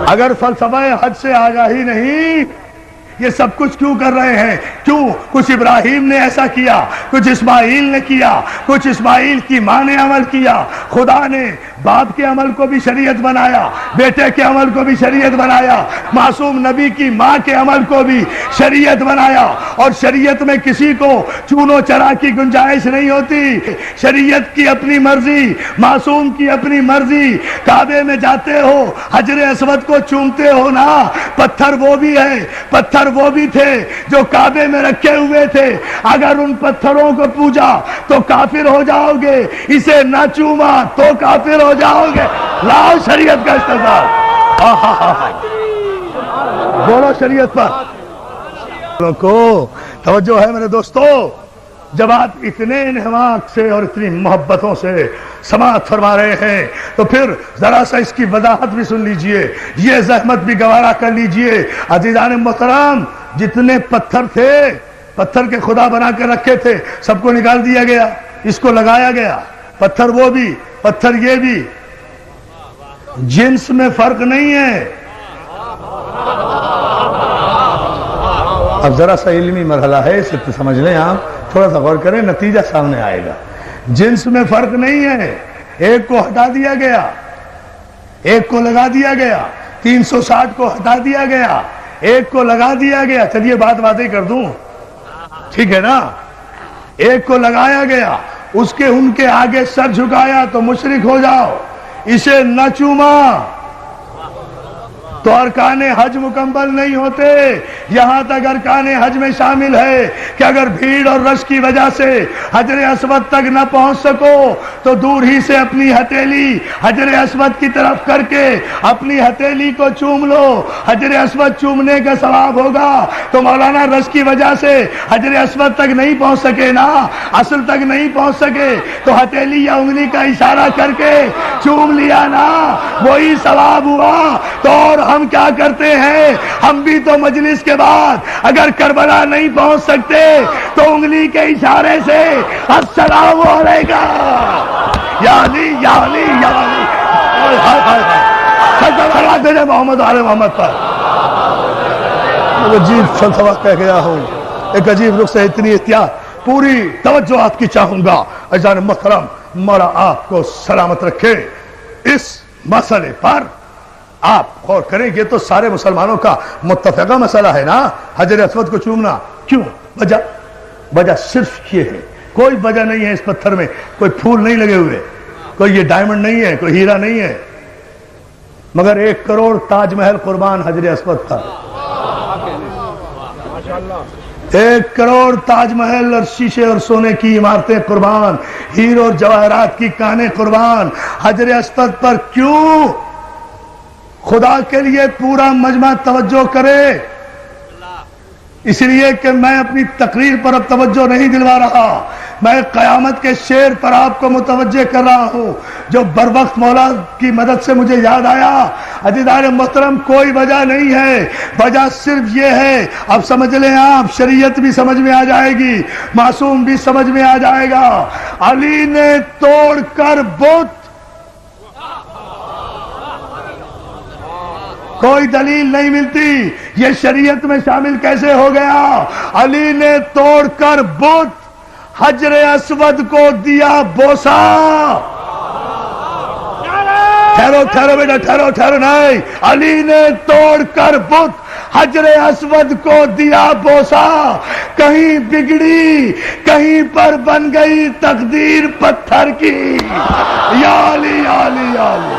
اگر فلسفہ حج سے آگاہی نہیں، یہ سب کچھ کیوں کر رہے ہیں؟ کیوں؟ کچھ ابراہیم نے ایسا کیا، کچھ اسماعیل نے کیا، کچھ اسماعیل کی ماں نے عمل کیا۔ خدا نے باپ کے عمل کو بھی شریعت بنایا، بیٹے کے عمل کو بھی شریعت بنایا، معصوم نبی کی ماں کے عمل کو بھی شریعت بنایا۔ اور شریعت میں کسی کو چون و چرا کی گنجائش نہیں ہوتی، شریعت کی اپنی مرضی، معصوم کی اپنی مرضی۔ کعبے میں جاتے ہو، حجر اسود کو چومتے ہو نا، پتھر وہ بھی ہے، پتھر وہ بھی تھے جو کعبے میں رکھے ہوئے تھے، اگر ان پتھروں کو پوجا تو کافر ہو جاؤ گے، اسے نہ چوما تو کافر ہو جاؤ گے۔ لاؤ شریعت کا استعمال، بولو شریعت پر کو توجہ ہے میرے دوستو۔ جب آپ اتنے انہماک سے اور اتنی محبتوں سے سماعت فرما رہے ہیں تو پھر ذرا سا اس کی وضاحت بھی سن لیجئے، یہ زحمت بھی گوارا کر لیجئے۔ عزیزان محترم، جتنے پتھر تھے، پتھر کے خدا بنا کے رکھے تھے، سب کو نکال دیا گیا، اس کو لگایا گیا۔ پتھر وہ بھی، پتھر یہ بھی، جنس میں فرق نہیں ہے۔ اب ذرا سا علمی مرحلہ ہے، اسے سمجھ لیں، آپ تھوڑا سا غور کریں، نتیجہ سامنے آئے گا۔ جنس میں فرق نہیں ہے، ایک کو ہٹا دیا گیا، ایک کو لگا دیا گیا، 360 کو ہٹا دیا گیا، ایک کو لگا دیا گیا۔ چلیے بات واضح کر دوں، ٹھیک ہے نا؟ ایک کو لگایا گیا، اس کے ان کے آگے سر جھکایا تو مشرک ہو جاؤ، اسے نہ چوما تو ارکان حج مکمل نہیں ہوتے۔ یہاں تک ارکان حج میں شامل ہے کہ اگر بھیڑ اور رش کی وجہ سے حجر اسود تک نہ پہنچ سکو تو دور ہی سے اپنی ہتھیلی حجر اسود کی طرف کر کے اپنی ہتھیلی کو چوم لو، حجر اسود چومنے کا ثواب ہوگا۔ تو مولانا رش کی وجہ سے حجر اسود تک نہیں پہنچ سکے نا، اصل تک نہیں پہنچ سکے تو ہتھیلی یا انگلی کا اشارہ کر کے چوم لیا نا، وہی ثواب ہوا۔ تو اور ہم کیا کرتے ہیں؟ ہم بھی تو مجلس کے بعد اگر کربلا نہیں پہنچ سکتے تو انگلی کے اشارے سے السلام علیکم یا علی یا علی یا علی، سجدہ محمد آل محمد پر۔ عجیب فلسفہ کہہ گیا ہوں، ایک عجیب رخ سے اتنی احتیاط، پوری توجہ آپ کی چاہوں گا۔ عزیزان محترم، مولا آپ کو سلامت رکھے۔ اس مسئلے پر آپ غور کریں، یہ تو سارے مسلمانوں کا متفقہ مسئلہ ہے نا، حجر اسود کو چومنا۔ کیوں؟ وجہ صرف یہ ہے، کوئی وجہ نہیں ہے۔ اس پتھر میں کوئی پھول نہیں لگے ہوئے، کوئی یہ ڈائمنڈ نہیں ہے، کوئی ہیرا نہیں ہے، مگر 1 کروڑ تاج محل قربان حجر اسود پر۔ 1 کروڑ تاج محل اور شیشے اور سونے کی عمارتیں قربان، ہیروں اور جواہرات کی کانیں قربان حجر اسود پر۔ کیوں؟ خدا کے لیے پورا مجمع توجہ کرے، اس لیے کہ میں اپنی تقریر پر اب توجہ نہیں دلوا رہا، میں قیامت کے شعر پر آپ کو متوجہ کر رہا ہوں جو بر وقت مولا کی مدد سے مجھے یاد آیا۔ عزیزان محترم، کوئی وجہ نہیں ہے، وجہ صرف یہ ہے، اب سمجھ لیں آپ، شریعت بھی سمجھ میں آ جائے گی، معصوم بھی سمجھ میں آ جائے گا۔ علی نے توڑ کر بت، کوئی دلیل نہیں ملتی، یہ شریعت میں شامل کیسے ہو گیا؟ علی نے توڑ کر بت حجر اسود کو دیا بوسا۔ ٹھہرو بیٹا، ٹھہرو نہیں، علی نے توڑ کر بت حجر اسود کو دیا بوسا، کہیں بگڑی کہیں پر بن گئی تقدیر پتھر کی۔ یا علی یا علی یا علی۔